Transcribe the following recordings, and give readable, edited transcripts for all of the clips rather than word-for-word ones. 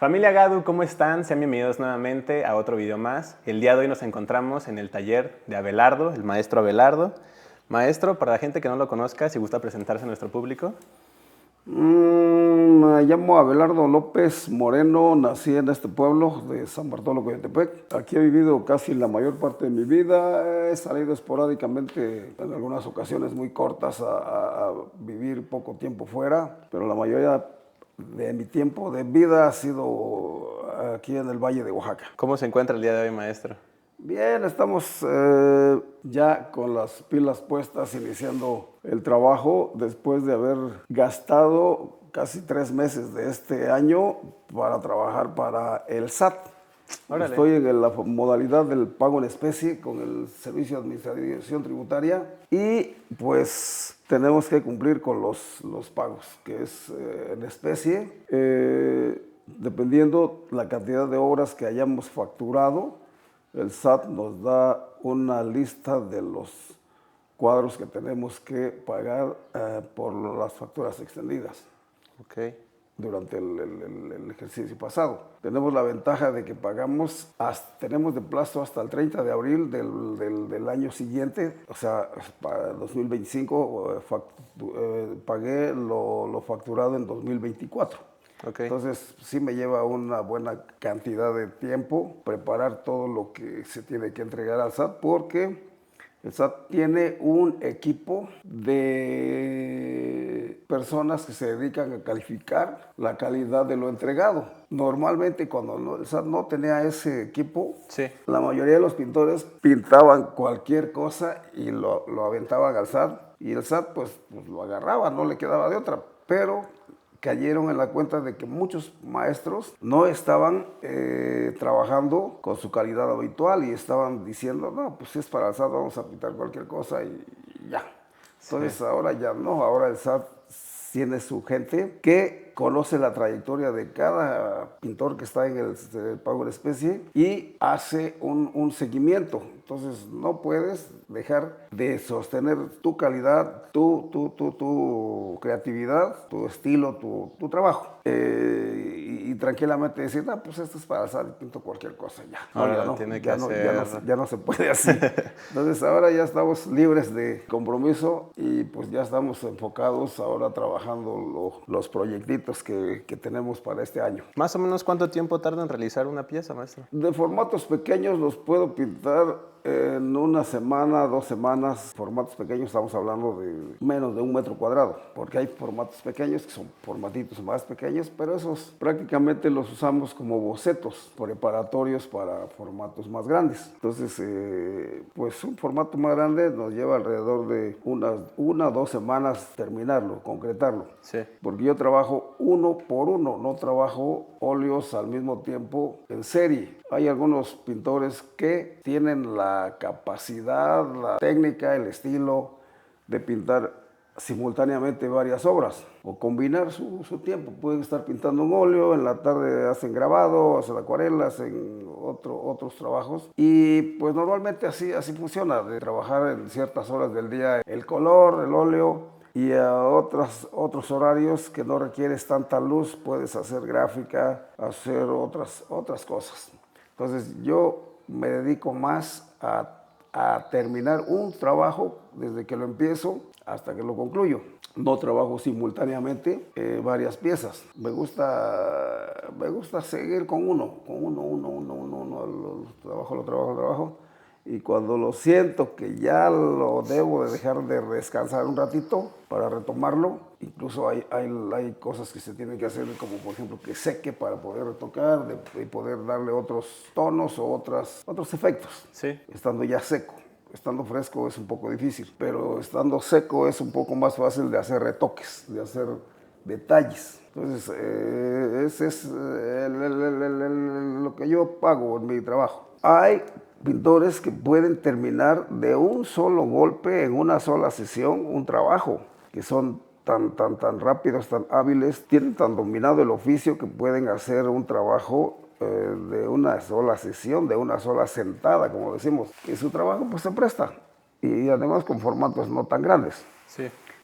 Familia Gadu, ¿cómo están? Sean bienvenidos nuevamente a otro video más. El día de hoy nos encontramos en el taller de Abelardo, el maestro Abelardo. Maestro, para la gente que no lo conozca, si gusta presentarse a nuestro público. Me llamo Abelardo López Moreno, nací en este pueblo de San Bartolo, Coyotepec. Aquí he vivido casi la mayor parte de mi vida. He salido esporádicamente en algunas ocasiones muy cortas a vivir poco tiempo fuera, pero la mayoría de mi tiempo de vida ha sido aquí en el Valle de Oaxaca. ¿Cómo se encuentra el día de hoy, maestro? Bien, estamos ya con las pilas puestas, iniciando el trabajo después de haber gastado casi 3 meses de este año para trabajar para el SAT. Órale. Estoy en la modalidad del pago en especie con el Servicio de Administración Tributaria y pues tenemos que cumplir con los pagos, que es en especie, dependiendo la cantidad de horas que hayamos facturado. El SAT nos da una lista de los cuadros que tenemos que pagar por las facturas extendidas durante el ejercicio pasado. Tenemos la ventaja de que tenemos de plazo hasta el 30 de abril del año siguiente, o sea, para 2025 pagué lo facturado en 2024. Entonces sí me lleva una buena cantidad de tiempo preparar todo lo que se tiene que entregar al SAT, porque el SAT tiene un equipo de personas que se dedican a calificar la calidad de lo entregado. Normalmente cuando el SAT no tenía ese equipo, la mayoría de los pintores pintaban cualquier cosa y lo aventaban al SAT, y el SAT pues lo agarraba, no le quedaba de otra, pero cayeron en la cuenta de que muchos maestros no estaban trabajando con su calidad habitual y estaban diciendo, no, pues si es para el SAT vamos a pintar cualquier cosa y ya. Entonces ahora ya no, ahora el SAT tiene su gente que conoce la trayectoria de cada pintor que está en el pago en especie y hace un seguimiento. Entonces no puedes dejar de sostener tu calidad, tu creatividad, tu estilo, tu trabajo. Y tranquilamente decir, no, pues esto es para SAT, pinto cualquier cosa ya. Ahora Ya no se puede así. Entonces ahora ya estamos libres de compromiso y pues ya estamos enfocados ahora trabajando los proyectitos que tenemos para este año. ¿Más o menos cuánto tiempo tarda en realizar una pieza, maestro? De formatos pequeños los puedo pintar en una semana, 2 semanas. Formatos pequeños estamos hablando de menos de 1 metro cuadrado, porque hay formatos pequeños que son formatitos más pequeños, pero esos prácticamente los usamos como bocetos preparatorios para formatos más grandes. Entonces, pues un formato más grande nos lleva alrededor de una o 2 semanas terminarlo, concretarlo. Porque yo trabajo uno por uno, no trabajo óleos al mismo tiempo en serie. Hay algunos pintores que tienen la capacidad, la técnica, el estilo de pintar simultáneamente varias obras o combinar su tiempo. Pueden estar pintando un óleo, en la tarde hacen grabado, hacen acuarela, hacen otros trabajos, y pues normalmente así funciona, de trabajar en ciertas horas del día el color, el óleo, y a otros horarios que no requieres tanta luz, puedes hacer gráfica, hacer otras cosas. Entonces yo me dedico más a terminar un trabajo desde que lo empiezo hasta que lo concluyo. No trabajo simultáneamente varias piezas. Me gusta seguir con uno. Lo trabajo. Y cuando lo siento que ya lo debo de dejar de descansar un ratito para retomarlo, incluso hay cosas que se tienen que hacer, como por ejemplo que seque para poder retocar y poder darle otros tonos o otros efectos, estando ya seco. Estando fresco es un poco difícil, pero estando seco es un poco más fácil de hacer retoques, de hacer detalles. Entonces, ese es lo que yo hago en mi trabajo. Hay pintores que pueden terminar de un solo golpe, en una sola sesión, un trabajo, que son tan rápidos, tan hábiles, tienen tan dominado el oficio que pueden hacer un trabajo de una sola sesión, de una sola sentada, como decimos. Y su trabajo pues se presta, y además con formatos no tan grandes.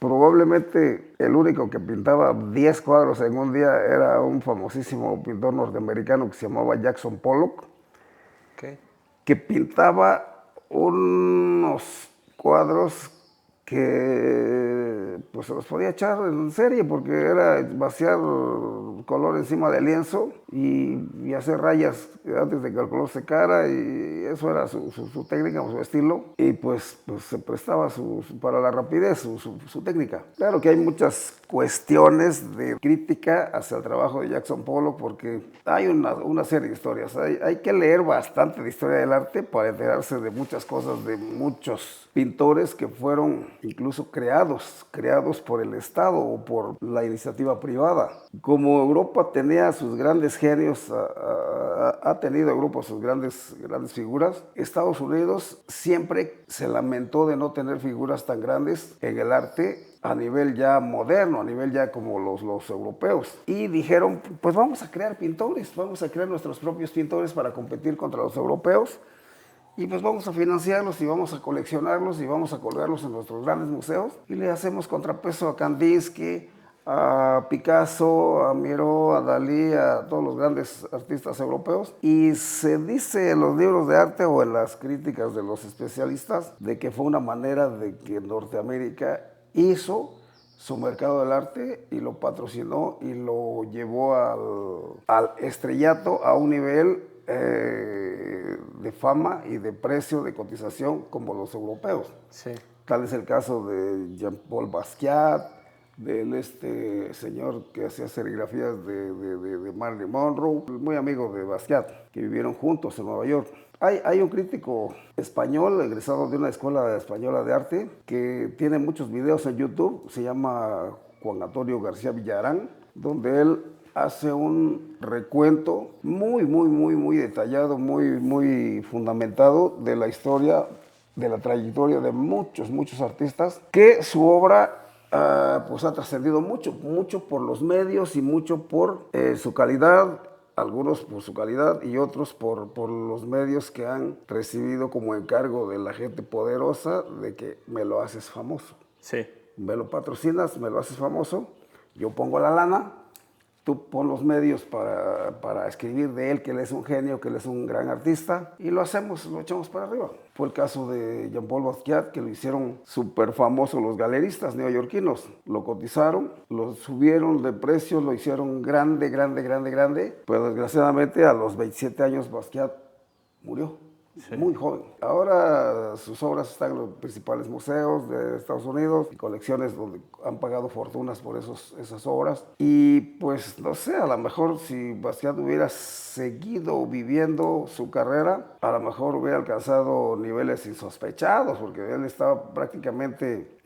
Probablemente el único que pintaba 10 cuadros en un día era un famosísimo pintor norteamericano que se llamaba Jackson Pollock, Ok. que pintaba unos cuadros que pues se los podía echar en serie porque era vaciar color encima del lienzo y hacer rayas antes de que el color secara, y eso era su técnica o su estilo, y pues se prestaba para la rapidez su técnica. Claro que hay muchas cuestiones de crítica hacia el trabajo de Jackson Pollock porque hay una serie de historias. Hay que leer bastante de historia del arte para enterarse de muchas cosas, de muchos pintores que fueron incluso creados por el Estado o por la iniciativa privada. Como Europa tenía sus grandes genios, ha tenido Europa sus grandes figuras, Estados Unidos siempre se lamentó de no tener figuras tan grandes en el arte a nivel ya moderno, a nivel ya como los europeos. Y dijeron, pues vamos a crear pintores, vamos a crear nuestros propios pintores para competir contra los europeos. Y pues vamos a financiarlos y vamos a coleccionarlos y vamos a colgarlos en nuestros grandes museos. Y le hacemos contrapeso a Kandinsky, a Picasso, a Miró, a Dalí, a todos los grandes artistas europeos. Y se dice en los libros de arte o en las críticas de los especialistas de que fue una manera de que Norteamérica hizo su mercado del arte y lo patrocinó y lo llevó al estrellato a un nivel de fama y de precio de cotización como los europeos. Sí. Tal es el caso de Jean-Paul Basquiat, de señor que hacía serigrafías de Marilyn Monroe, muy amigo de Basquiat, que vivieron juntos en Nueva York. Hay un crítico español, egresado de una escuela española de arte, que tiene muchos videos en YouTube, se llama Juan Antonio García Villarán, donde él hace un recuento muy detallado, muy fundamentado de la historia, de la trayectoria de muchos artistas, que su obra pues ha trascendido mucho por los medios y mucho por su calidad, algunos por su calidad y otros por los medios que han recibido como encargo de la gente poderosa de que me lo haces famoso. Sí. Me lo patrocinas, me lo haces famoso, yo pongo la lana, tú pon los medios para escribir de él, que él es un genio, que él es un gran artista, y lo echamos para arriba. Fue el caso de Jean-Paul Basquiat, que lo hicieron súper famoso los galeristas neoyorquinos. Lo cotizaron, lo subieron de precio, lo hicieron grande, pero desgraciadamente a los 27 años Basquiat murió. Sí. Muy joven. Ahora sus obras están en los principales museos de Estados Unidos y colecciones donde han pagado fortunas por esas obras. Y pues no sé, a lo mejor si Basquiat hubiera seguido viviendo su carrera, a lo mejor hubiera alcanzado niveles insospechados, porque él estaba prácticamente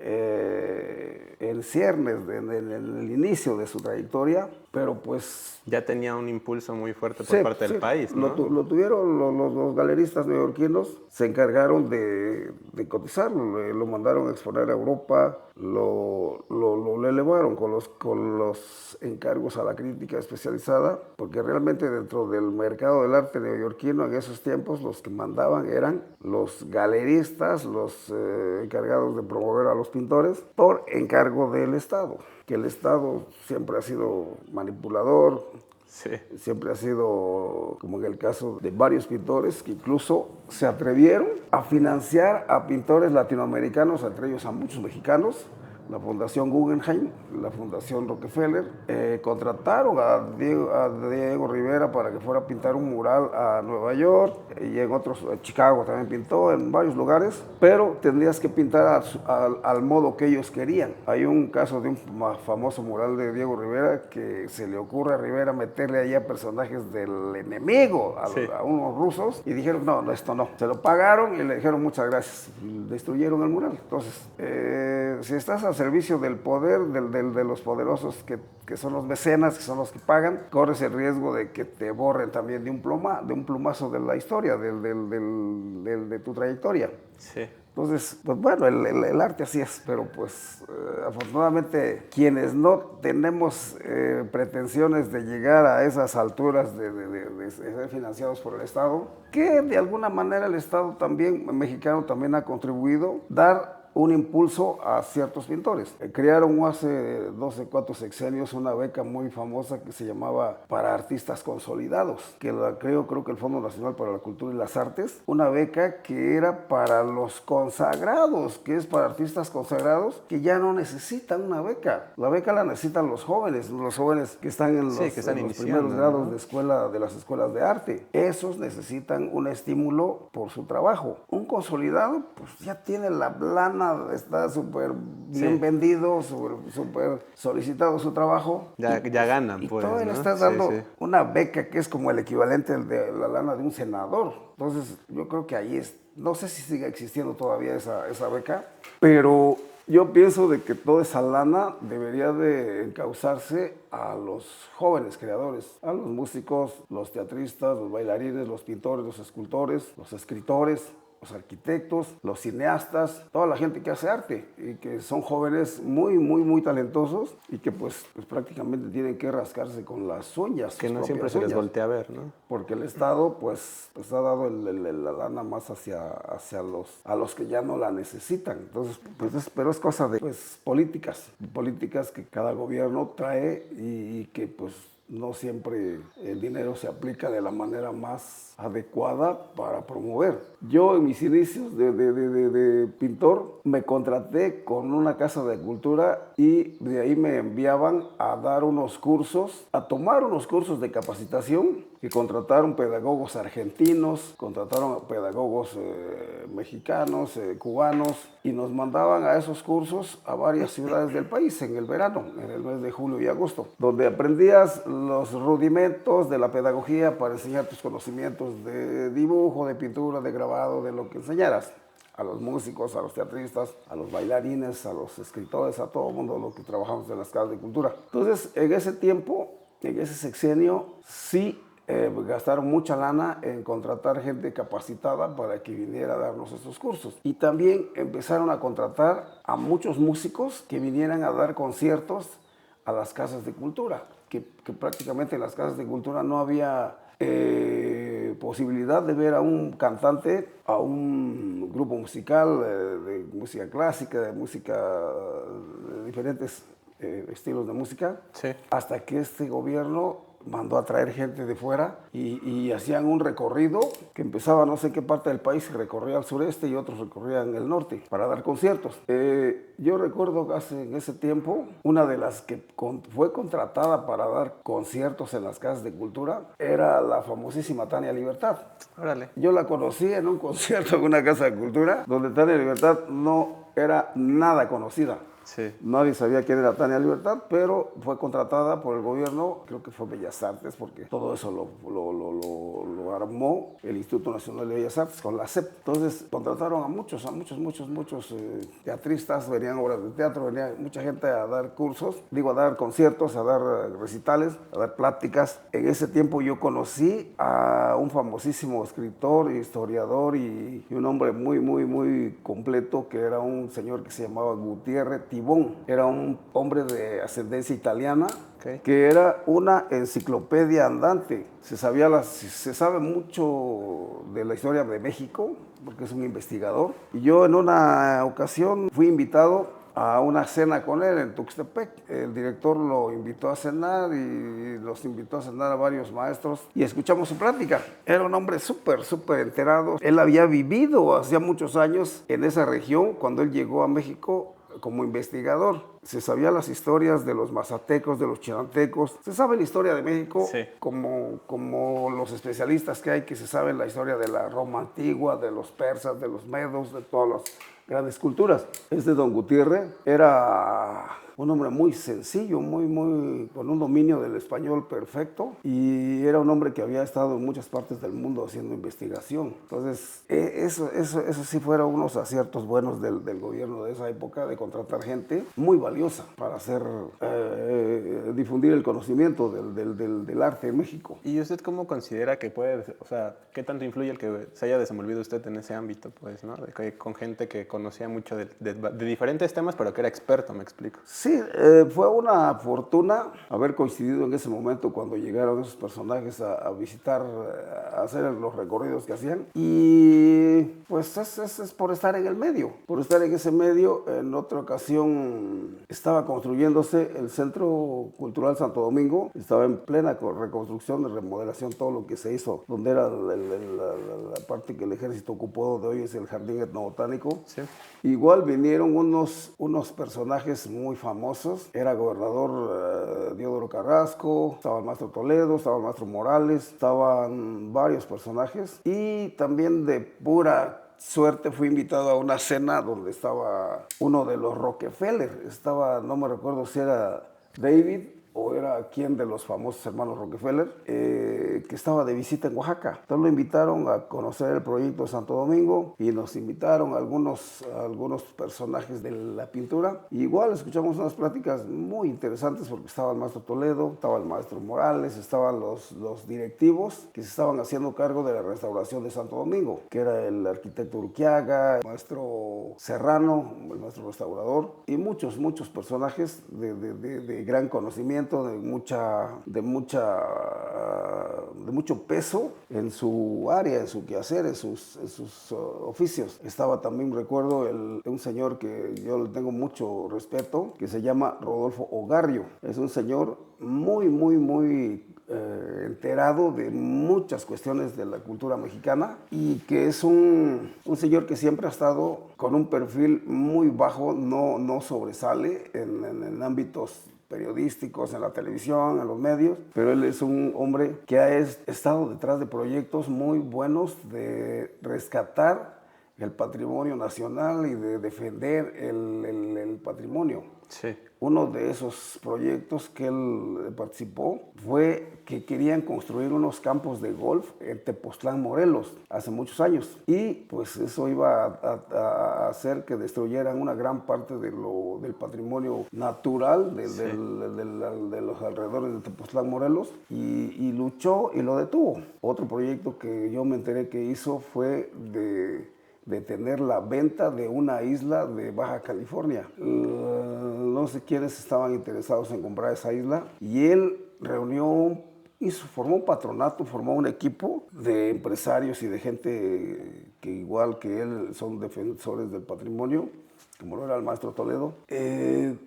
en ciernes, en el inicio de su trayectoria, pero pues ya tenía un impulso muy fuerte por parte del país, ¿no? Lo tuvieron los galeristas neoyorquinos, se encargaron de cotizarlo, lo mandaron a exponer a Europa, lo elevaron con los encargos a la crítica especializada, porque realmente dentro del mercado del arte neoyorquino en esos tiempos los que mandaban eran los galeristas, los encargados de promover a los pintores por encargo del Estado, que el Estado siempre ha sido manipulador. Sí. Siempre ha sido, como en el caso de varios pintores, que incluso se atrevieron a financiar a pintores latinoamericanos, entre ellos a muchos mexicanos. La Fundación Guggenheim, la Fundación Rockefeller, contrataron a Diego Rivera para que fuera a pintar un mural a Nueva York y en otros, Chicago también pintó, en varios lugares, pero tendrías que pintar al modo que ellos querían. Hay un caso de un famoso mural de Diego Rivera que se le ocurre a Rivera meterle ahí a personajes del enemigo, a unos rusos, y dijeron, no, esto no. Se lo pagaron y le dijeron muchas gracias. Y destruyeron el mural. Entonces, si estás al servicio del poder, de los poderosos que son los mecenas, que son los que pagan, corres el riesgo de que te borren también de un plumazo de la historia, de tu trayectoria. Sí. Entonces, pues bueno, el arte así es, pero pues afortunadamente quienes no tenemos pretensiones de llegar a esas alturas de ser financiados por el Estado, que de alguna manera el Estado también, mexicano, también ha contribuido, dar un impulso a ciertos pintores. Crearon hace 12, 4 sexenios una beca muy famosa que se llamaba para artistas consolidados, que la creo que el Fondo Nacional para la Cultura y las Artes, una beca que era para los consagrados, que es para artistas consagrados que ya no necesitan una beca. La beca la necesitan los jóvenes que están en los primeros grados, ¿no?, de las escuelas de arte. Esos necesitan un estímulo por su trabajo. Un consolidado, pues ya tiene la lana, está súper bien vendido, súper solicitado su trabajo. Ya ganan, y pues, todavía ¿no? le estás dando una beca que es como el equivalente de la lana de un senador. Entonces, yo creo que ahí es, no sé si sigue existiendo todavía esa beca, pero yo pienso de que toda esa lana debería de encauzarse a los jóvenes creadores, a los músicos, los teatristas, los bailarines, los pintores, los escultores, los escritores, los arquitectos, los cineastas, toda la gente que hace arte y que son jóvenes muy talentosos y que pues prácticamente tienen que rascarse con las uñas. Que no siempre se les voltea a ver, ¿no? Porque el Estado pues ha dado la lana más hacia los que ya no la necesitan. Entonces, pues pero es cosa de políticas que cada gobierno trae y que pues no siempre el dinero se aplica de la manera más adecuada para promover. Yo en mis inicios de pintor me contraté con una casa de cultura y de ahí me enviaban a dar unos cursos, a tomar unos cursos de capacitación que contrataron pedagogos argentinos, contrataron pedagogos mexicanos, cubanos, y nos mandaban a esos cursos a varias ciudades del país en el verano, en el mes de julio y agosto, donde aprendías los rudimentos de la pedagogía para enseñar tus conocimientos de dibujo, de pintura, de grabado, de lo que enseñaras. A los músicos, a los teatristas, a los bailarines, a los escritores, a todo el mundo lo que trabajamos en las casas de cultura. Entonces, en ese tiempo, en ese sexenio, sí gastaron mucha lana en contratar gente capacitada para que viniera a darnos estos cursos. Y también empezaron a contratar a muchos músicos que vinieran a dar conciertos a las casas de cultura, que prácticamente en las casas de cultura no había posibilidad de ver a un cantante, a un grupo musical de música clásica, de diferentes estilos de música, hasta que este gobierno mandó a traer gente de fuera y hacían un recorrido que empezaba no sé qué parte del país, se recorría al sureste y otros recorrían el norte para dar conciertos. Yo recuerdo que en ese tiempo, una de las que fue contratada para dar conciertos en las casas de cultura era la famosísima Tania Libertad. Órale. Yo la conocí en un concierto en una casa de cultura donde Tania Libertad no era nada conocida. Sí. Nadie sabía quién era Tania Libertad, pero fue contratada por el gobierno, creo que fue Bellas Artes, porque todo eso lo armó el Instituto Nacional de Bellas Artes con la SEP. Entonces contrataron a muchos teatristas, venían obras de teatro, venía mucha gente a dar cursos, a dar conciertos, a dar recitales, a dar pláticas. En ese tiempo yo conocí a un famosísimo escritor, historiador y un hombre muy completo, que era un señor que se llamaba Gutiérrez Tibón. Era un hombre de ascendencia italiana, que era una enciclopedia andante. Se sabe mucho de la historia de México, porque es un investigador. Y yo en una ocasión fui invitado a una cena con él en Tuxtepec. El director lo invitó a cenar y los invitó a cenar a varios maestros y escuchamos su plática. Era un hombre súper enterado. Él había vivido hacía muchos años en esa región cuando él llegó a México como investigador. Se sabía las historias de los mazatecos, de los chinantecos. Se sabe la historia de México como los especialistas que hay, que se saben la historia de la Roma antigua, de los persas, de los medos, de todas las grandes culturas. Don Gutiérrez era un hombre muy sencillo, con un dominio del español perfecto, y era un hombre que había estado en muchas partes del mundo haciendo investigación. Entonces, eso sí fueron unos aciertos buenos del gobierno de esa época, de contratar gente muy valiosa para difundir el conocimiento del arte en México. ¿Y usted cómo considera que puede, qué tanto influye el que se haya desenvolvido usted en ese ámbito, pues, ¿no? Con gente que conocía mucho de diferentes temas, pero que era experto, me explico. Sí, fue una fortuna haber coincidido en ese momento cuando llegaron esos personajes a visitar, a hacer los recorridos que hacían. Y pues es por estar en el medio, por estar en ese medio. En otra ocasión estaba construyéndose el Centro Cultural Santo Domingo, estaba en plena reconstrucción, de remodelación, todo lo que se hizo, donde era la parte que el ejército ocupó, de hoy es el Jardín Etnobotánico. Sí. Igual vinieron unos personajes muy famosos. Era gobernador Diodoro Carrasco, estaba el maestro Toledo, estaba el maestro Morales, estaban varios personajes. Y también de pura suerte fui invitado a una cena donde estaba uno de los Rockefeller. Estaba, no me recuerdo si era David o era quien de los famosos hermanos Rockefeller, que estaba de visita en Oaxaca. Entonces lo invitaron a conocer el proyecto de Santo Domingo y nos invitaron a algunos personajes de la pintura. Y igual escuchamos unas pláticas muy interesantes porque estaba el maestro Toledo, estaba el maestro Morales, estaban los directivos que se estaban haciendo cargo de la restauración de Santo Domingo, que era el arquitecto Urquiaga, el maestro Serrano, el maestro restaurador, y muchos personajes de gran conocimiento, de mucho peso en su área, en su quehacer, en sus oficios. Estaba también, recuerdo, un señor que yo le tengo mucho respeto, que se llama Rodolfo Ogarrio. Es un señor muy enterado de muchas cuestiones de la cultura mexicana y que es un señor que siempre ha estado con un perfil muy bajo, no sobresale en ámbitos periodísticos, en la televisión, en los medios, pero él es un hombre que ha estado detrás de proyectos muy buenos de rescatar el patrimonio nacional y de defender el patrimonio. Sí. Uno de esos proyectos que él participó fue que querían construir unos campos de golf en Tepoztlán, Morelos, hace muchos años. Y pues eso iba a hacer que destruyeran una gran parte del patrimonio natural de los alrededores de Tepoztlán, Morelos, y luchó y lo detuvo. Otro proyecto que yo me enteré que hizo fue de tener la venta de una isla de Baja California. No sé quiénes estaban interesados en comprar esa isla y él formó un patronato, formó un equipo de empresarios y de gente que igual que él son defensores del patrimonio, como lo era el maestro Toledo.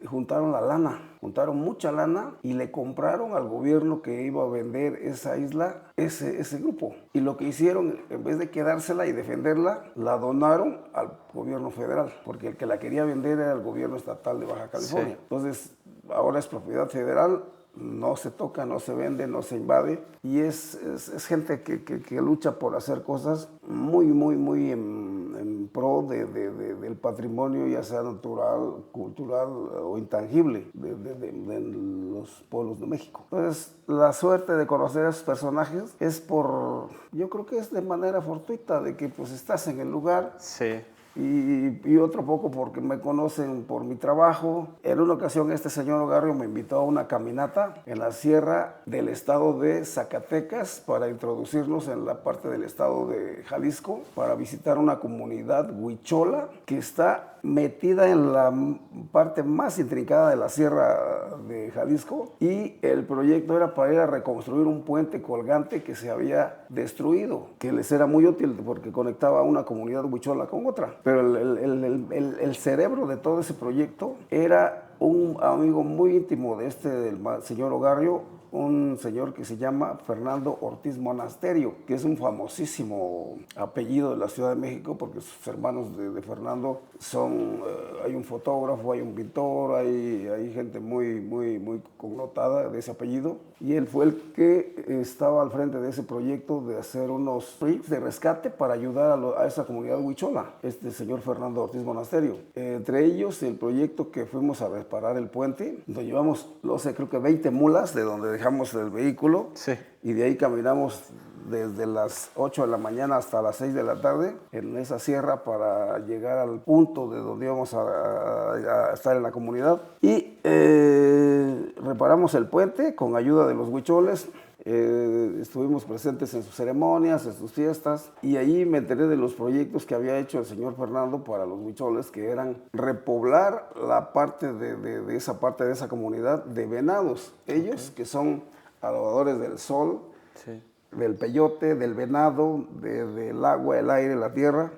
Juntaron mucha lana y le compraron al gobierno que iba a vender esa isla, ese grupo. Y lo que hicieron, en vez de quedársela y defenderla, la donaron al gobierno federal, porque el que la quería vender era el gobierno estatal de Baja California. Sí. Entonces, ahora es propiedad federal, no se toca, no se vende, no se invade, y es gente que lucha por hacer cosas muy en pro del patrimonio, ya sea natural, cultural o intangible de los pueblos de México. Entonces, la suerte de conocer a esos personajes yo creo que es de manera fortuita, de que pues estás en el lugar. Sí. Y otro poco porque me conocen por mi trabajo. En una ocasión este señor Ogarrio me invitó a una caminata en la sierra del estado de Zacatecas para introducirnos en la parte del estado de Jalisco, para visitar una comunidad huichola que está metida en la parte más intrincada de la sierra de Jalisco, y el proyecto era para ir a reconstruir un puente colgante que se había destruido, que les era muy útil porque conectaba a una comunidad huichola con otra. Pero el cerebro de todo ese proyecto era un amigo muy íntimo del señor Ogarrio, un señor que se llama Fernando Ortiz Monasterio, que es un famosísimo apellido de la Ciudad de México, porque sus hermanos de Fernando hay un fotógrafo, hay un pintor, hay gente muy connotada de ese apellido, y él fue el que estaba al frente de ese proyecto de hacer unos proyectos de rescate para ayudar a esa comunidad huichola, este señor Fernando Ortiz Monasterio. Entre ellos, el proyecto que fuimos a reparar el puente, donde llevamos, no sé, creo que 20 mulas de donde dejamos el vehículo, sí, y de ahí caminamos desde las 8 de la mañana hasta las 6 de la tarde en esa sierra para llegar al punto de donde íbamos a estar en la comunidad. Y reparamos el puente con ayuda de los huicholes. estuvimos presentes en sus ceremonias, en sus fiestas, y ahí me enteré de los proyectos que había hecho el señor Fernando para los huicholes, que eran repoblar la parte de esa comunidad de venados. Ellos, que son adoradores del sol, Sí. del peyote, del venado, del agua, el aire, la tierra,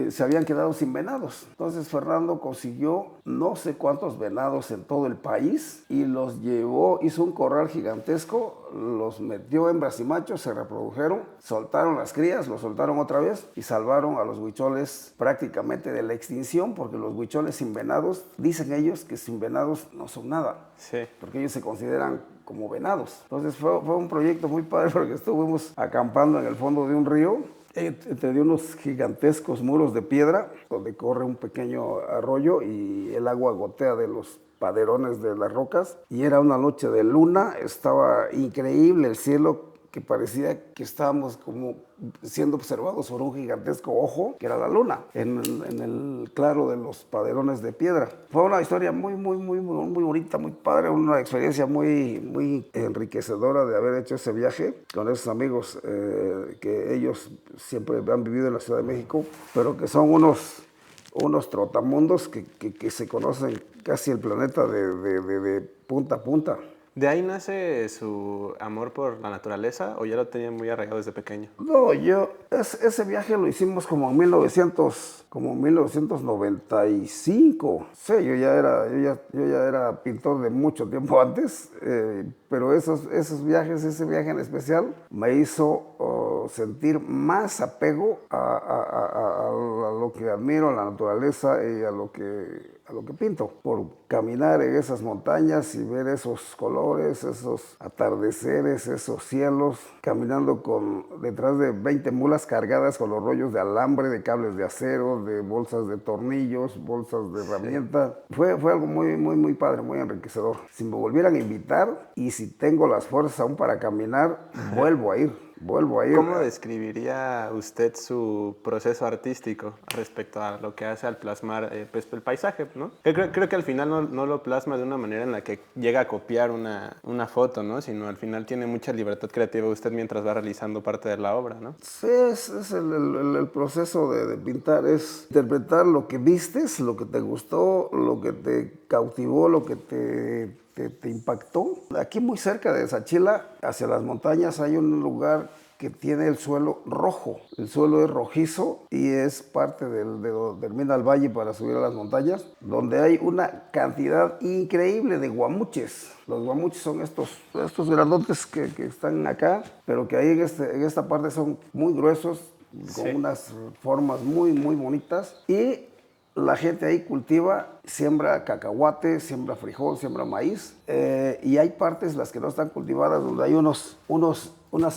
se habían quedado sin venados. Entonces Fernando consiguió no sé cuántos venados en todo el país y los llevó, hizo un corral gigantesco, los metió hembras y machos, se reprodujeron, soltaron las crías, los soltaron otra vez y salvaron a los huicholes prácticamente de la extinción, porque los huicholes sin venados, dicen ellos que sin venados no son nada, Sí. porque ellos se consideran como venados. Entonces fue un proyecto muy padre porque estuvimos acampando en el fondo de un río, entre unos gigantescos muros de piedra, donde corre un pequeño arroyo y el agua gotea de los paderones de las rocas. Y era una noche de luna, estaba increíble el cielo, que parecía que estábamos como siendo observados por un gigantesco ojo, que era la luna, en el claro de los paderones de piedra. Fue una historia muy bonita, muy padre, una experiencia muy enriquecedora de haber hecho ese viaje con esos amigos que ellos siempre han vivido en la Ciudad de México, pero que son unos trotamundos que se conocen casi el planeta de punta a punta. ¿De ahí nace su amor por la naturaleza o ya lo tenía muy arraigado desde pequeño? No, ese viaje lo hicimos como en 1995. Sí, yo ya era pintor de mucho tiempo antes, pero esos viajes, ese viaje en especial, me hizo sentir más apego a lo que admiro, a la naturaleza y a lo que pinto, por caminar en esas montañas y ver esos colores, esos atardeceres, esos cielos, caminando detrás de 20 mulas cargadas con los rollos de alambre, de cables de acero, de bolsas de tornillos, bolsas de herramienta. Fue algo muy padre, muy enriquecedor. Si me volvieran a invitar y si tengo las fuerzas aún para caminar, vuelvo a ir. ¿Cómo describiría usted su proceso artístico respecto a lo que hace al plasmar pues, el paisaje, ¿no? Creo que al final no lo plasma de una manera en la que llega a copiar una foto, ¿no? Sino al final tiene mucha libertad creativa usted mientras va realizando parte de la obra, ¿no? Sí, es el proceso de pintar, es interpretar lo que vistes, lo que te gustó, lo que te cautivó, lo que te impactó. Aquí muy cerca de Sachila, hacia las montañas, hay un lugar que tiene el suelo rojo. El suelo es rojizo y es parte de donde termina el valle para subir a las montañas, donde hay una cantidad increíble de guamuches. Los guamuches son estos grandotes que están acá, pero que ahí en esta parte son muy gruesos, con unas formas muy bonitas. Y la gente ahí cultiva, siembra cacahuate, siembra frijol, siembra maíz. Y hay partes, las que no están cultivadas, donde hay unas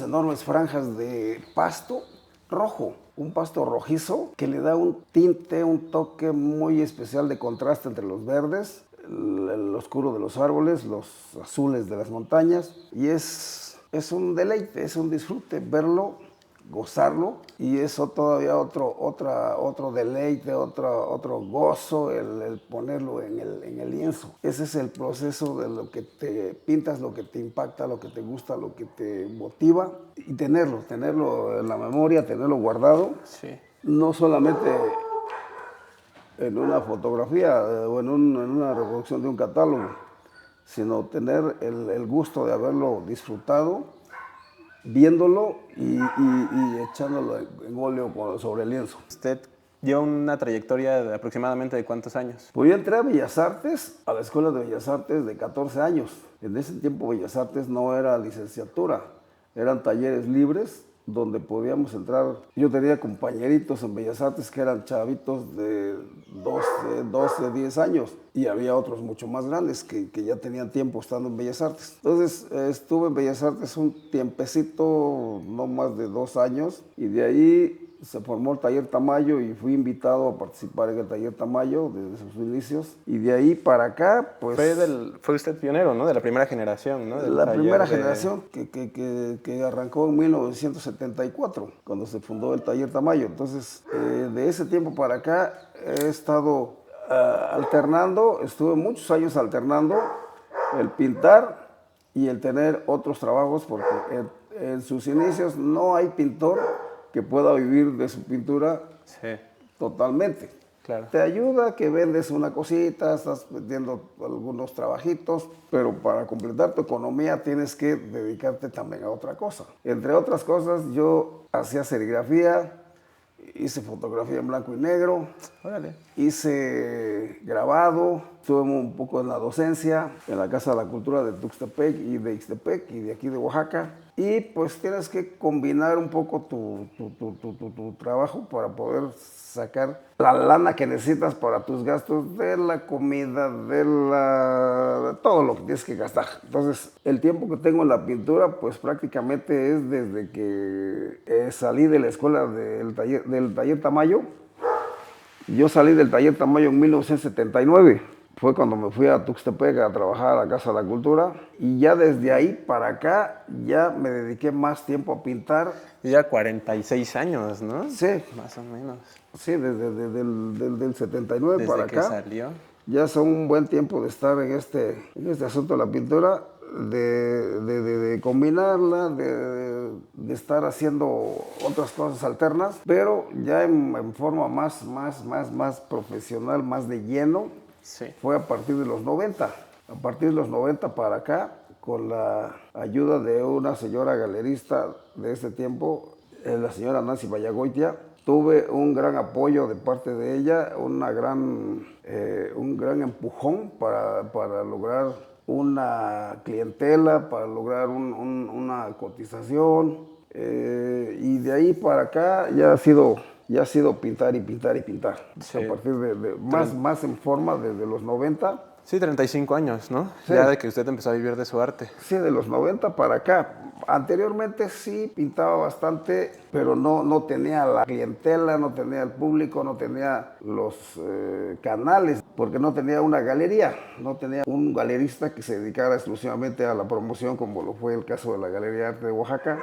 enormes franjas de pasto rojo, un pasto rojizo que le da un tinte, un toque muy especial de contraste entre los verdes, el oscuro de los árboles, los azules de las montañas. Y es un deleite, es un disfrute verlo, gozarlo, y eso todavía otro deleite, otro gozo, el ponerlo en el lienzo. Ese es el proceso de lo que te pintas, lo que te impacta, lo que te gusta, lo que te motiva, y tenerlo en la memoria, tenerlo guardado. Sí. No solamente en una fotografía o en una reproducción de un catálogo, sino tener el gusto de haberlo disfrutado, viéndolo y echándolo en óleo sobre el lienzo. ¿Usted lleva una trayectoria de aproximadamente de cuántos años? Pues yo entré a Bellas Artes, a la Escuela de Bellas Artes de 14 años. En ese tiempo Bellas Artes no era licenciatura, eran talleres libres donde podíamos entrar. Yo tenía compañeritos en Bellas Artes que eran chavitos de 12, 10 años, y había otros mucho más grandes que ya tenían tiempo estando en Bellas Artes. Entonces estuve en Bellas Artes un tiempecito, no más de 2 años, y de ahí se formó el Taller Tamayo y fui invitado a participar en el Taller Tamayo desde sus inicios. Y de ahí para acá, pues... Fue usted pionero, ¿no? De la primera generación, ¿no? La primera generación que arrancó en 1974, cuando se fundó el Taller Tamayo. Entonces, de ese tiempo para acá he estado alternando, estuve muchos años alternando el pintar y el tener otros trabajos, porque en sus inicios no hay pintor que pueda vivir de su pintura Sí, totalmente. claro. Te ayuda que vendes una cosita, estás vendiendo algunos trabajitos, pero para completar tu economía tienes que dedicarte también a otra cosa. Entre otras cosas, yo hacía serigrafía, hice fotografía en blanco y negro, Órale. hice grabado, estuve un poco en la docencia, en la Casa de la Cultura de Tuxtepec y de Ixtepec y de aquí de Oaxaca. Y pues tienes que combinar un poco tu trabajo para poder sacar la lana que necesitas para tus gastos de la comida, de todo lo que tienes que gastar. Entonces, el tiempo que tengo en la pintura, pues prácticamente es desde que salí de la escuela del taller Tamayo. Yo salí del taller Tamayo en 1979. Fue cuando me fui a Tuxtepec a trabajar a la Casa de la Cultura. Y ya desde ahí para acá ya me dediqué más tiempo a pintar. Ya 46 años, ¿no? Sí, Más o menos. sí, desde el 79 Desde para que acá. salió. Ya son un buen tiempo de estar en este asunto de la pintura, de combinarla, de estar haciendo otras cosas alternas, pero ya en forma más profesional, más de lleno, Sí. fue a partir de los 90. A partir de los 90 para acá, con la ayuda de una señora galerista de ese tiempo, la señora Nancy Vallagoitia, tuve un gran apoyo de parte de ella, un gran empujón para lograr una clientela, para lograr una cotización. Y de ahí para acá ya ha sido pintar y pintar y pintar. Sí. A partir de más en forma desde los 90. Sí, 35 años, ¿no? Sí. Ya de que usted empezó a vivir de su arte. Sí, de los 90 para acá. Anteriormente sí pintaba bastante, pero no tenía la clientela, no tenía el público, no tenía los canales, porque no tenía una galería, no tenía un galerista que se dedicara exclusivamente a la promoción, como lo fue el caso de la Galería de Arte de Oaxaca,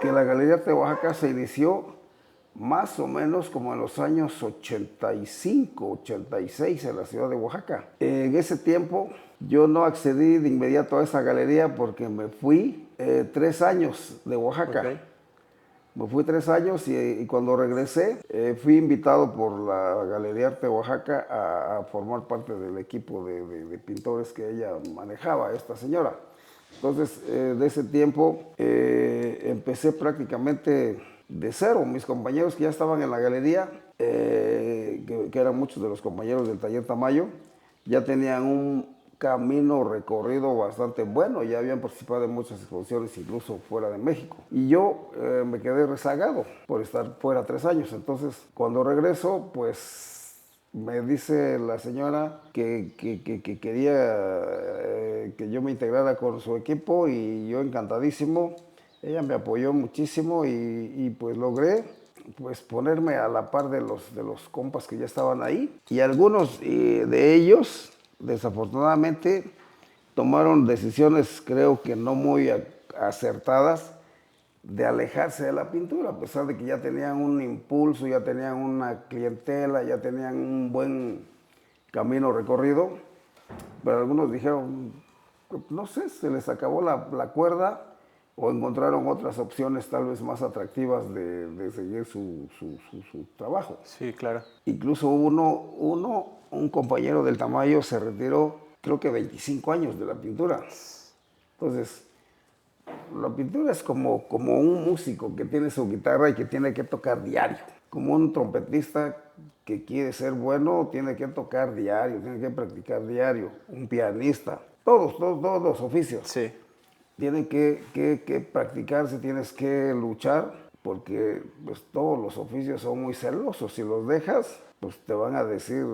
que la Galería de Arte de Oaxaca se inició más o menos como en los años 85, 86 en la ciudad de Oaxaca. En ese tiempo yo no accedí de inmediato a esa galería porque me fui 3 años de Oaxaca. Okay. Me fui 3 años y cuando regresé fui invitado por la Galería Arte de Oaxaca a formar parte del equipo de pintores que ella manejaba, esta señora. Entonces, de ese tiempo empecé prácticamente de cero. Mis compañeros que ya estaban en la galería, que eran muchos de los compañeros del taller Tamayo, ya tenían un camino recorrido bastante bueno, ya habían participado en muchas exposiciones, incluso fuera de México. Y yo me quedé rezagado por estar fuera 3 años. Entonces, cuando regreso, pues me dice la señora que quería que yo me integrara con su equipo y yo encantadísimo. Ella me apoyó muchísimo y pues logré pues ponerme a la par de los compas que ya estaban ahí. Y algunos de ellos, desafortunadamente, tomaron decisiones creo que no muy acertadas de alejarse de la pintura, a pesar de que ya tenían un impulso, ya tenían una clientela, ya tenían un buen camino recorrido. Pero algunos dijeron, no sé, se les acabó la cuerda, o encontraron otras opciones tal vez más atractivas de seguir su trabajo. Sí, claro. Incluso un compañero del Tamayo se retiró, creo que 25 años de la pintura. Entonces, la pintura es como un músico que tiene su guitarra y que tiene que tocar diario. Como un trompetista que quiere ser bueno, tiene que tocar diario, tiene que practicar diario. Un pianista, todos los oficios. Sí. Tienen que practicarse, tienes que luchar, porque pues, todos los oficios son muy celosos. Si los dejas, pues te van a decir,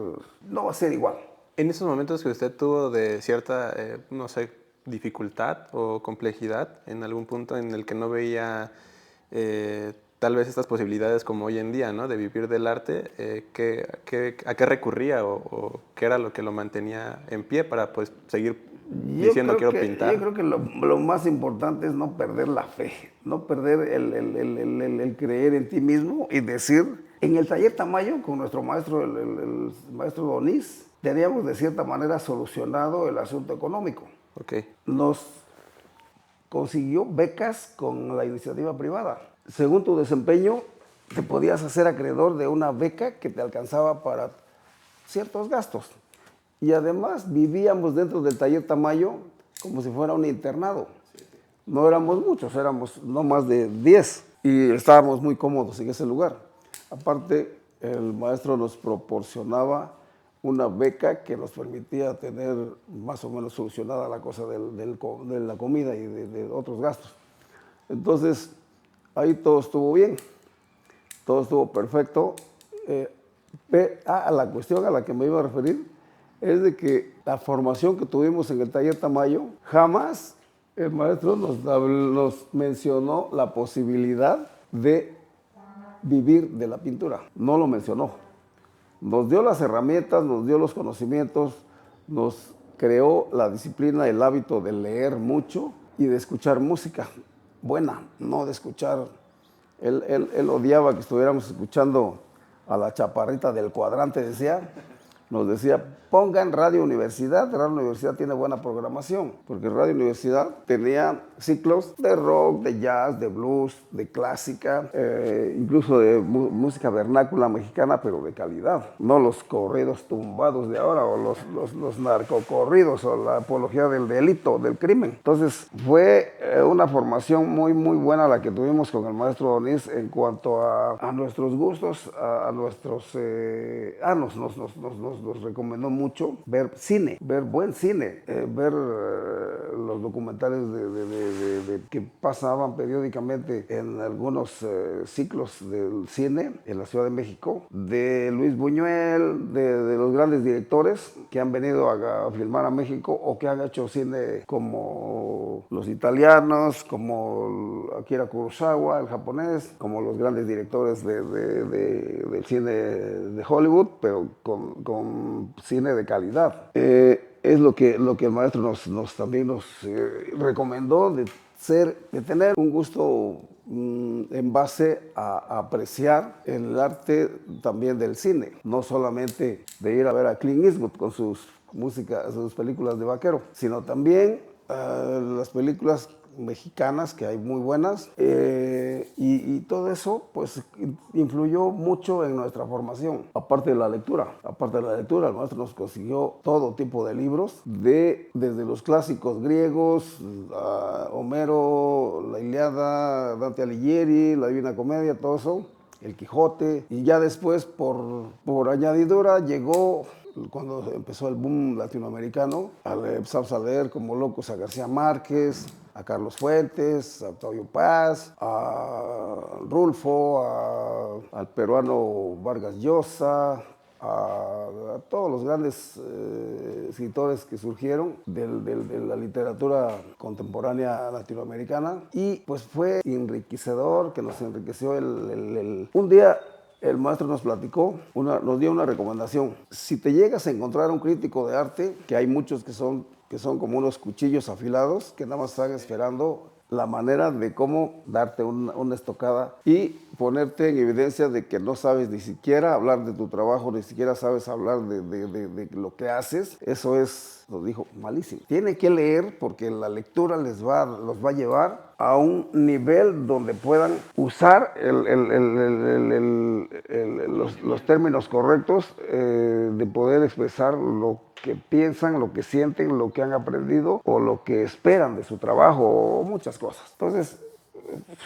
no va a ser igual. En esos momentos que usted tuvo de cierta, no sé, dificultad o complejidad, en algún punto en el que no veía tal vez estas posibilidades como hoy en día, ¿no? De vivir del arte, ¿a qué recurría o qué era lo que lo mantenía en pie para pues seguir diciendo quiero pintar? Yo creo que lo más importante es no perder la fe, no perder el creer en ti mismo y decir, en el taller Tamayo, con nuestro maestro, el maestro Doniz, teníamos de cierta manera solucionado el asunto económico. Okay. Nos consiguió becas con la iniciativa privada. Según tu desempeño, te podías hacer acreedor de una beca que te alcanzaba para ciertos gastos. Y además vivíamos dentro del taller Tamayo como si fuera un internado. No éramos muchos, éramos no más de 10 y estábamos muy cómodos en ese lugar. Aparte, el maestro nos proporcionaba una beca que nos permitía tener más o menos solucionada la cosa de la comida y de otros gastos. Entonces, ahí todo estuvo bien, todo estuvo perfecto. La cuestión a la que me iba a referir es de que la formación que tuvimos en el taller Tamayo, jamás el maestro nos mencionó la posibilidad de vivir de la pintura. No lo mencionó. Nos dio las herramientas, nos dio los conocimientos, nos creó la disciplina, el hábito de leer mucho y de escuchar música buena, no de escuchar. Él odiaba que estuviéramos escuchando a la chaparrita del cuadrante, nos decía, pongan Radio Universidad. Radio Universidad tiene buena programación, porque Radio Universidad tenía ciclos de rock, de jazz, de blues, de clásica, incluso de música vernácula mexicana, pero de calidad. No los corridos tumbados de ahora, o los narcocorridos, o la apología del delito, del crimen. Entonces, fue una formación muy, muy buena la que tuvimos con el maestro Donís en cuanto a nuestros gustos, a nuestros... nos recomendó mucho ver cine, ver buen cine, ver los documentales que pasaban periódicamente en algunos ciclos del cine en la Ciudad de México, de Luis Buñuel, de los grandes directores que han venido a filmar a México o que han hecho cine como los italianos, como Akira Kurosawa, el japonés, como los grandes directores del cine de Hollywood, pero con cine de calidad. Es lo que el maestro también nos recomendó de tener un gusto en base a apreciar el arte también del cine, no solamente de ir a ver a Clint Eastwood con sus películas de vaquero, sino también las películas mexicanas, que hay muy buenas, y todo eso pues influyó mucho en nuestra formación. Aparte de la lectura, el maestro nos consiguió todo tipo de libros, desde los clásicos griegos, Homero, la Ilíada, Dante Alighieri, la Divina Comedia, todo eso, el Quijote, y ya después por añadidura llegó, cuando empezó el boom latinoamericano, empezamos a leer como locos a García Márquez, a Carlos Fuentes, a Octavio Paz, a Rulfo, al peruano Vargas Llosa, a todos los grandes escritores que surgieron de la literatura contemporánea latinoamericana, y pues fue enriquecedor, que nos enriqueció un día. El maestro nos platicó, nos dio una recomendación. Si te llegas a encontrar un crítico de arte, que hay muchos que son como unos cuchillos afilados, que nada más están esperando la manera de cómo darte una estocada y ponerte en evidencia de que no sabes ni siquiera hablar de tu trabajo, ni siquiera sabes hablar de lo que haces, eso es, nos dijo, malísimo. Tiene que leer, porque la lectura los va a llevar a un nivel donde puedan usar los términos correctos, de poder expresar lo que piensan, lo que sienten, lo que han aprendido o lo que esperan de su trabajo, o muchas cosas. Entonces,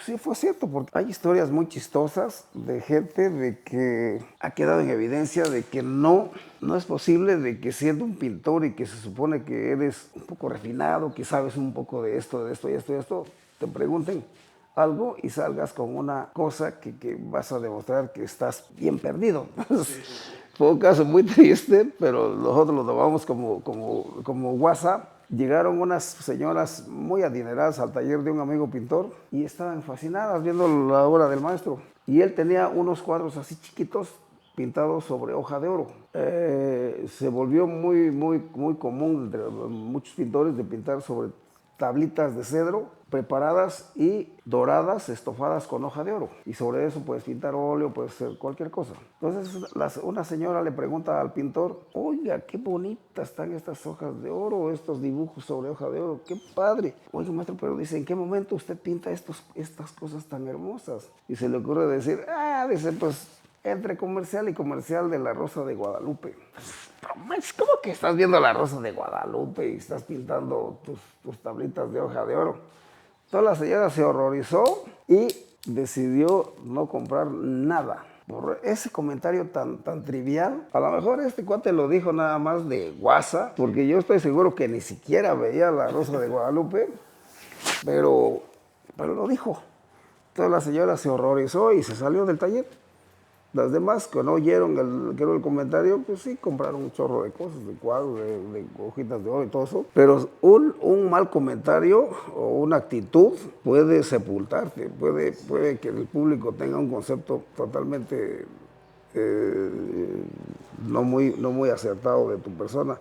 sí fue cierto, porque hay historias muy chistosas de gente de que ha quedado en evidencia de que no es posible de que, siendo un pintor y que se supone que eres un poco refinado, que sabes un poco de esto y esto, te pregunten algo y salgas con una cosa que vas a demostrar que estás bien perdido. Fue un caso muy triste, pero nosotros lo tomamos como WhatsApp. Llegaron unas señoras muy adineradas al taller de un amigo pintor y estaban fascinadas viendo la obra del maestro. Y él tenía unos cuadros así chiquitos pintados sobre hoja de oro. Se volvió muy, muy, muy común entre muchos pintores de pintar sobre tablitas de cedro preparadas y doradas, estofadas con hoja de oro. Y sobre eso puedes pintar óleo, puedes hacer cualquier cosa. Entonces una señora le pregunta al pintor, oiga, qué bonitas están estas hojas de oro, estos dibujos sobre hoja de oro, qué padre. Oiga, maestro, pero dice, ¿en qué momento usted pinta estas cosas tan hermosas? Y se le ocurre decir, dice, pues entre comercial y comercial de la Rosa de Guadalupe. ¿Cómo que estás viendo la Rosa de Guadalupe y estás pintando tus tablitas de hoja de oro? Entonces la señora se horrorizó y decidió no comprar nada. Por ese comentario tan trivial, a lo mejor este cuate lo dijo nada más de guasa, porque yo estoy seguro que ni siquiera veía la Rosa de Guadalupe, pero lo dijo. Entonces la señora se horrorizó y se salió del taller. Las demás que no oyeron el comentario, pues sí, compraron un chorro de cosas, de cuadros, de hojitas de oro y todo eso. Pero un mal comentario o una actitud puede sepultarte, puede que el público tenga un concepto totalmente no muy acertado de tu persona,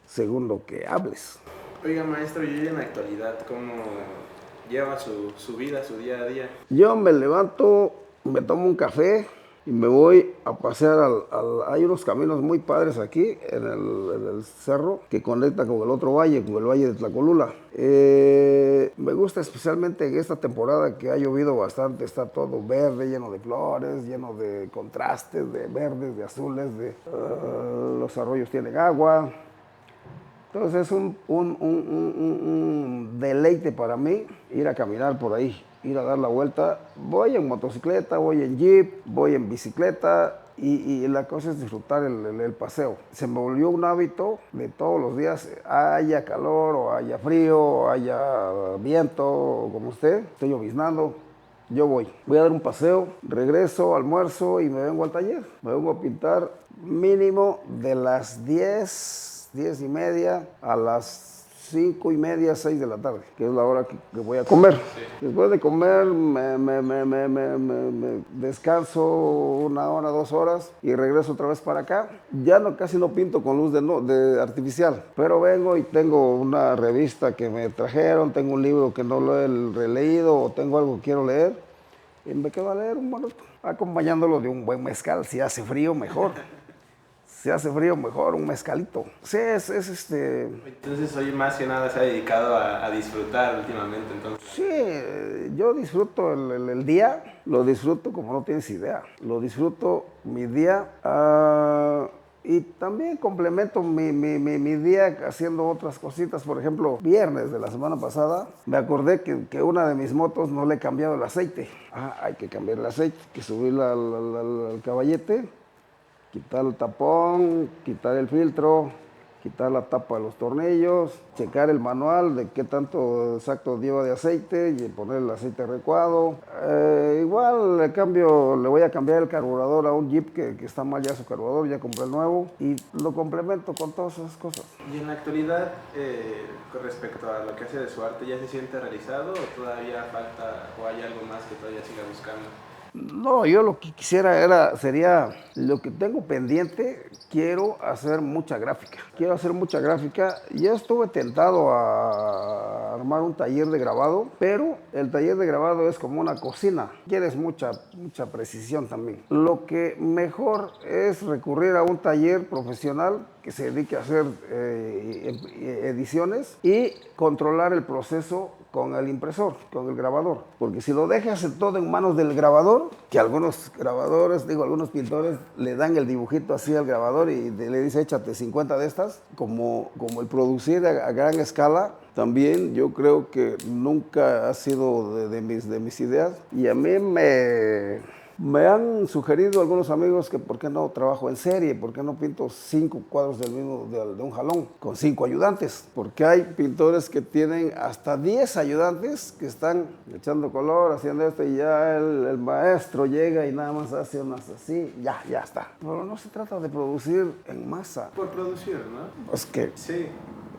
según lo que hables. Oiga, maestro, y en la actualidad, ¿cómo lleva su vida, su día a día? Yo me levanto, me tomo un café y me voy a pasear hay unos caminos muy padres aquí en el cerro que conecta con el otro valle, con el valle de Tlacolula. Me gusta especialmente en esta temporada que ha llovido bastante, está todo verde, lleno de flores, lleno de contrastes, de verdes, de azules, los arroyos tienen agua. Entonces es un deleite para mí ir a caminar por ahí, ir a dar la vuelta. Voy en motocicleta, voy en jeep, voy en bicicleta y la cosa es disfrutar el paseo. Se me volvió un hábito de todos los días, haya calor o haya frío o haya viento o como esté lloviznando. Yo voy a dar un paseo, regreso, almuerzo y me vengo al taller. Me vengo a pintar mínimo de las 10:30 a las 5:30, 6 de la tarde, que es la hora que voy a comer. Sí. Después de comer me descanso 1 hora, 2 horas y regreso otra vez para acá. Ya casi no pinto con luz de artificial, pero vengo y tengo una revista que me trajeron, tengo un libro que no lo he releído o tengo algo que quiero leer y me quedo a leer un minuto, acompañándolo de un buen mezcal. Si hace frío, mejor. Si hace frío, mejor un mezcalito. Sí, Entonces, hoy más que nada se ha dedicado a disfrutar últimamente, entonces. Sí, yo disfruto el día, lo disfruto como no tienes idea. Lo disfruto mi día y también complemento mi día haciendo otras cositas. Por ejemplo, viernes de la semana pasada, me acordé que una de mis motos no le he cambiado el aceite. Hay que cambiar el aceite, hay que subirla al caballete, quitar el tapón, quitar el filtro, quitar la tapa de los tornillos, checar el manual de qué tanto exacto lleva de aceite y poner el aceite adecuado. Igual le voy a cambiar el carburador a un Jeep que está mal ya su carburador, ya compré el nuevo y lo complemento con todas esas cosas. Y en la actualidad, con respecto a lo que hace de su arte, ¿ya se siente realizado o todavía falta o hay algo más que todavía siga buscando? No, yo lo que quisiera sería lo que tengo pendiente. Quiero hacer mucha gráfica. Ya estuve tentado a armar un taller de grabado, pero el taller de grabado es como una cocina. Quieres mucha precisión también. Lo que mejor es recurrir a un taller profesional que se dedique a hacer ediciones y controlar el proceso con el impresor, con el grabador. Porque si lo dejas todo en manos del grabador, que algunos pintores le dan el dibujito así al grabador y le dice échate 50 de estas, como el producir a gran escala, también yo creo que nunca ha sido de mis ideas. Y a mí me han sugerido algunos amigos que por qué no trabajo en serie, por qué no pinto 5 cuadros de un jalón, con 5 ayudantes, porque hay pintores que tienen hasta 10 ayudantes que están echando color, haciendo esto y ya el maestro llega y nada más hace unas así, ya está. Pero no se trata de producir en masa. Por producir, ¿no? Sí.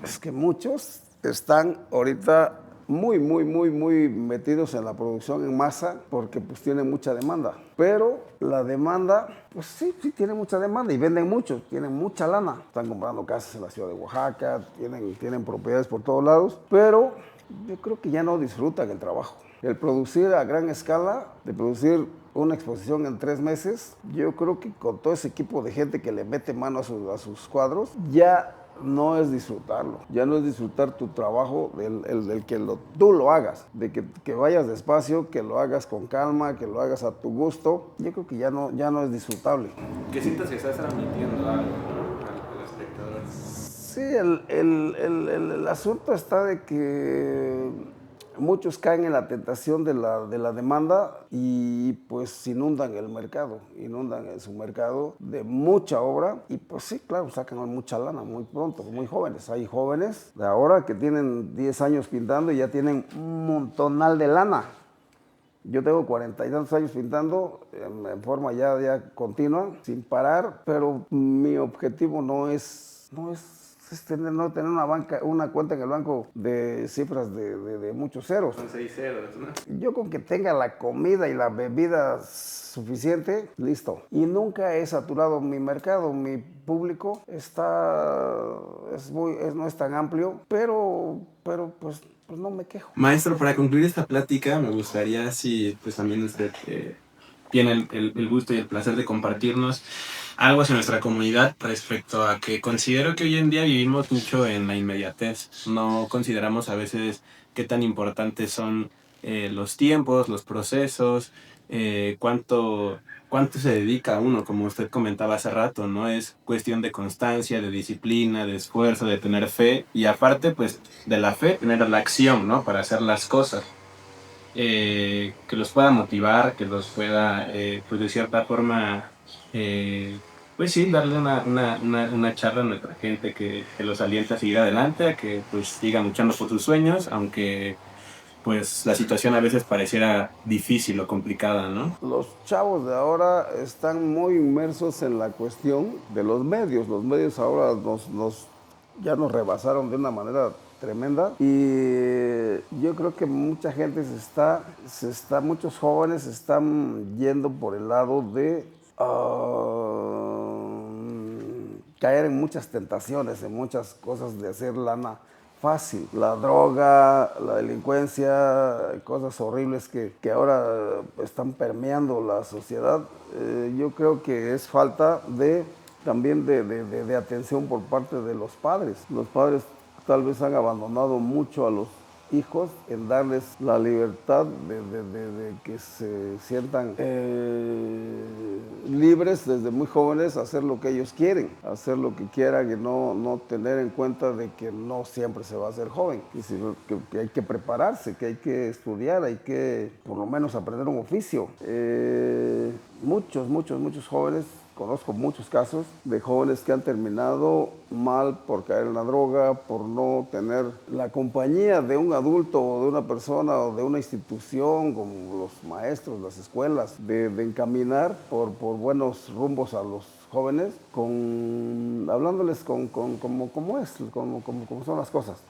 Es que muchos están ahorita muy metidos en la producción en masa porque pues tienen mucha demanda. Pero la demanda, pues sí tiene mucha demanda y venden mucho, tienen mucha lana. Están comprando casas en la ciudad de Oaxaca, tienen propiedades por todos lados, pero yo creo que ya no disfrutan el trabajo. El producir a gran escala, de producir una exposición en 3 meses, yo creo que con todo ese equipo de gente que le mete mano a sus cuadros, ya no es disfrutarlo, ya no es disfrutar tu trabajo, del que tú lo hagas, de que vayas despacio, que lo hagas con calma, que lo hagas a tu gusto. Yo creo que ya no es disfrutable. Que sientas que estás transmitiendo algo, ¿no? al espectador. Sí, el asunto está de que muchos caen en la tentación de la demanda y pues inundan el mercado, inundan su mercado de mucha obra y pues sí, claro, sacan mucha lana muy pronto, muy jóvenes. Hay jóvenes de ahora que tienen 10 años pintando y ya tienen un montonal de lana. Yo tengo 40 y tantos años pintando en forma ya continua, sin parar, pero mi objetivo no es no tener una cuenta en el banco de cifras de muchos ceros. Son 6 ceros, ¿no? Yo con que tenga la comida y la bebida suficiente, listo. Y nunca he saturado mi mercado, mi público no es tan amplio, pero pues no me quejo. Maestro, para concluir esta plática, me gustaría si pues también usted tiene el gusto y el placer de compartirnos algo hacia nuestra comunidad respecto a que considero que hoy en día vivimos mucho en la inmediatez. No consideramos a veces qué tan importantes son los tiempos, los procesos, cuánto se dedica a uno, como usted comentaba hace rato, ¿no? Es cuestión de constancia, de disciplina, de esfuerzo, de tener fe y aparte, pues, de la fe, tener la acción, ¿no? Para hacer las cosas. Que los pueda motivar, que los pueda, pues, de cierta forma, pues sí, darle una charla a nuestra gente que los alienta a seguir adelante, a que, pues, sigan luchando por sus sueños, aunque pues la situación a veces pareciera difícil o complicada, ¿no? Los chavos de ahora están muy inmersos en la cuestión de los medios. Los medios ahora ya nos rebasaron de una manera tremenda y yo creo que mucha gente muchos jóvenes se están yendo por el lado de caer en muchas tentaciones, en muchas cosas de hacer lana fácil. La droga, la delincuencia, cosas horribles que ahora están permeando la sociedad. Yo creo que es falta también de atención por parte de los padres. Los padres tal vez han abandonado mucho a los hijos en darles la libertad de que se sientan libres desde muy jóvenes a hacer lo que ellos quieren, hacer lo que quieran y no tener en cuenta de que no siempre se va a ser joven, que hay que prepararse, que hay que estudiar, hay que por lo menos aprender un oficio. Muchos jóvenes, conozco muchos casos de jóvenes que han terminado mal por caer en la droga, por no tener la compañía de un adulto o de una persona o de una institución como los maestros, las escuelas, de encaminar por buenos rumbos a los jóvenes, hablándoles como son las cosas.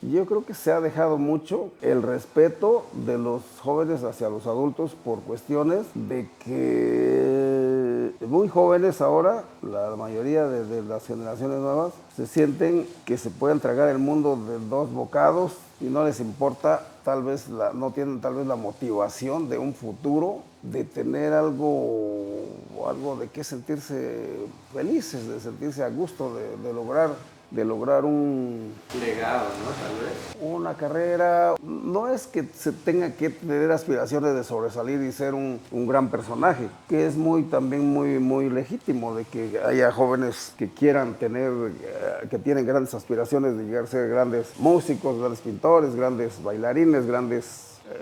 Yo creo que se ha dejado mucho el respeto de los jóvenes hacia los adultos por cuestiones de que muy jóvenes ahora, la mayoría de las generaciones nuevas, se sienten que se pueden tragar el mundo de 2 bocados y no les importa, no tienen tal vez la motivación de un futuro, de tener algo de qué sentirse felices, de sentirse a gusto, de lograr un legado, ¿no? Tal vez. Una carrera. No es que se tenga que tener aspiraciones de sobresalir y ser un gran personaje, que es también muy legítimo de que haya jóvenes que quieran que tienen grandes aspiraciones de llegar a ser grandes músicos, grandes pintores, grandes bailarines,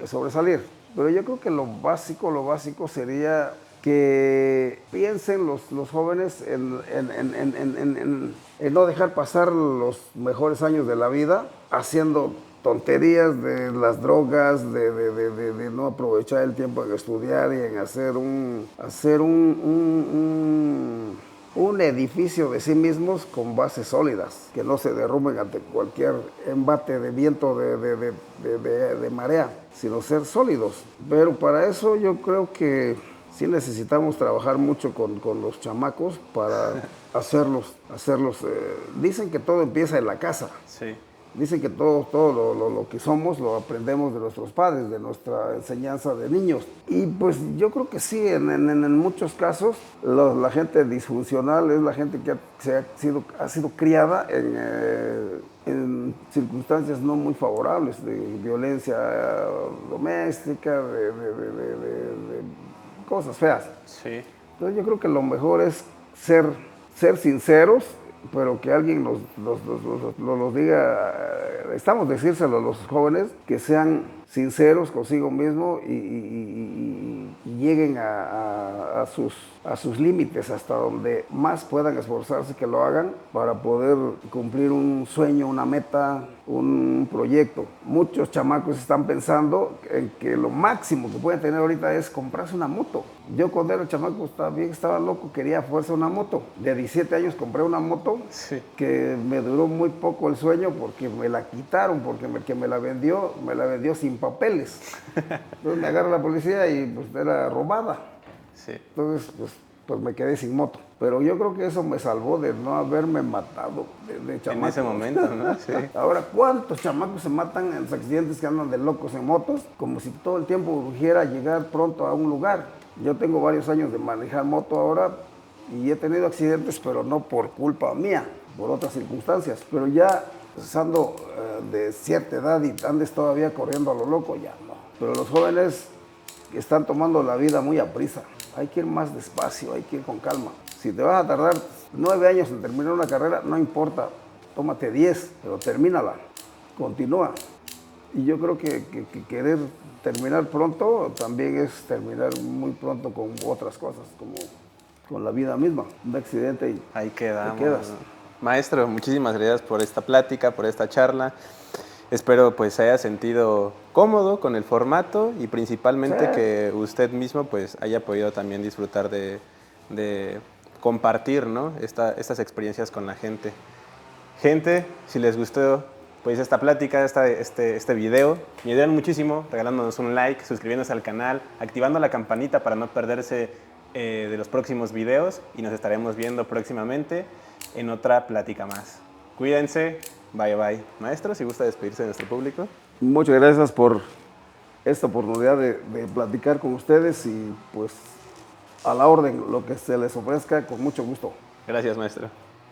sobresalir. Pero yo creo que lo básico sería que piensen los jóvenes en no dejar pasar los mejores años de la vida haciendo tonterías de las drogas, de no aprovechar el tiempo en estudiar y en hacer un edificio de sí mismos con bases sólidas, que no se derrumben ante cualquier embate de viento, de marea, sino ser sólidos. Pero para eso yo creo que sí necesitamos trabajar mucho con los chamacos para hacerlos. Dicen que todo empieza en la casa. Sí. Dicen que todo lo que somos lo aprendemos de nuestros padres, de nuestra enseñanza de niños. Y pues yo creo que sí, en muchos casos la gente disfuncional es la gente que ha sido criada en circunstancias no muy favorables, de violencia doméstica, de cosas feas. Sí. Entonces yo creo que lo mejor es ser sinceros, pero que alguien nos diga, estamos decírselo a los jóvenes, que sean sinceros consigo mismo y lleguen a sus límites, hasta donde más puedan esforzarse, que lo hagan para poder cumplir un sueño, una meta, un proyecto. Muchos chamacos están pensando en que lo máximo que pueden tener ahorita es comprarse una moto. Yo cuando era chamaco estaba loco, quería fuerza una moto. De 17 años compré una moto, Sí. que me duró muy poco el sueño porque me la quitaron, porque el que me la vendió sin papeles. Entonces me agarra la policía y pues era robada. Sí. Entonces pues me quedé sin moto. Pero yo creo que eso me salvó de no haberme matado de chamaco. En ese momento, ¿no? Sí. Ahora, ¿cuántos chamacos se matan en los accidentes, que andan de locos en motos? Como si todo el tiempo urgiera llegar pronto a un lugar. Yo tengo varios años de manejar moto ahora y he tenido accidentes, pero no por culpa mía, por otras circunstancias. Pero ya estando de cierta edad y andes todavía corriendo a lo loco, ya no. Pero los jóvenes están tomando la vida muy a prisa. Hay que ir más despacio, hay que ir con calma. Si te vas a tardar 9 años en terminar una carrera, no importa, tómate 10, pero termínala, continúa. Y yo creo que querer terminar pronto también es terminar muy pronto con otras cosas, como con la vida misma. Un accidente y Ahí quedamos. te quedas. Maestro, muchísimas gracias por esta plática, por esta charla. Espero pues se haya sentido cómodo con el formato y principalmente Sí. que usted mismo pues haya podido también disfrutar de compartir, ¿no? Estas experiencias con la gente. Gente, si les gustó pues esta plática, este video, me ayudan muchísimo regalándonos un like, suscribiéndose al canal, activando la campanita para no perderse de los próximos videos y nos estaremos viendo próximamente en otra plática más. Cuídense, bye bye. Maestro, si gusta despedirse de nuestro público. Muchas gracias por esta oportunidad de platicar con ustedes y pues a la orden, lo que se les ofrezca, con mucho gusto. Gracias, maestro.